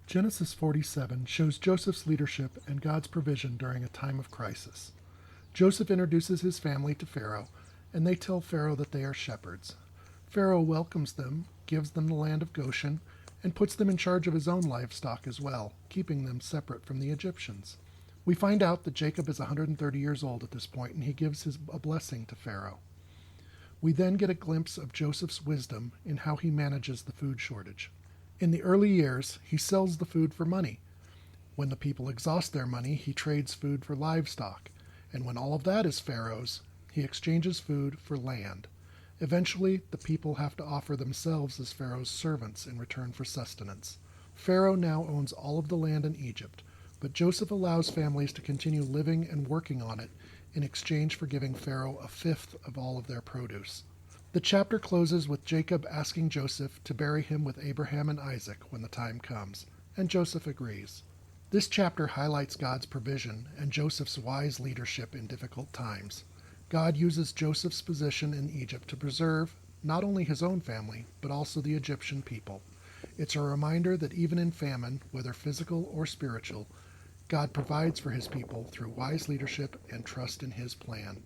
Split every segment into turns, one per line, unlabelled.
Genesis 47 shows Joseph's leadership and God's provision during a time of crisis. Joseph introduces his family to Pharaoh, and they tell Pharaoh that they are shepherds. Pharaoh welcomes them, gives them the land of Goshen, and puts them in charge of his own livestock as well, keeping them separate from the Egyptians. We find out that Jacob is 130 years old at this point, and he gives a blessing to Pharaoh. We then get a glimpse of Joseph's wisdom in how he manages the food shortage. In the early years, he sells the food for money. When the people exhaust their money, he trades food for livestock. And when all of that is Pharaoh's, he exchanges food for land. Eventually, the people have to offer themselves as Pharaoh's servants in return for sustenance. Pharaoh now owns all of the land in Egypt, but Joseph allows families to continue living and working on it in exchange for giving Pharaoh a fifth of all of their produce. The chapter closes with Jacob asking Joseph to bury him with Abraham and Isaac when the time comes, and Joseph agrees. This chapter highlights God's provision and Joseph's wise leadership in difficult times. God uses Joseph's position in Egypt to preserve not only his own family, but also the Egyptian people. It's a reminder that even in famine, whether physical or spiritual, God provides for his people through wise leadership and trust in his plan.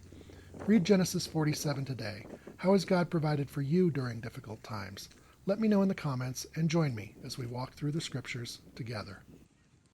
Read Genesis 47 today. How has God provided for you during difficult times? Let me know in the comments and join me as we walk through the scriptures together.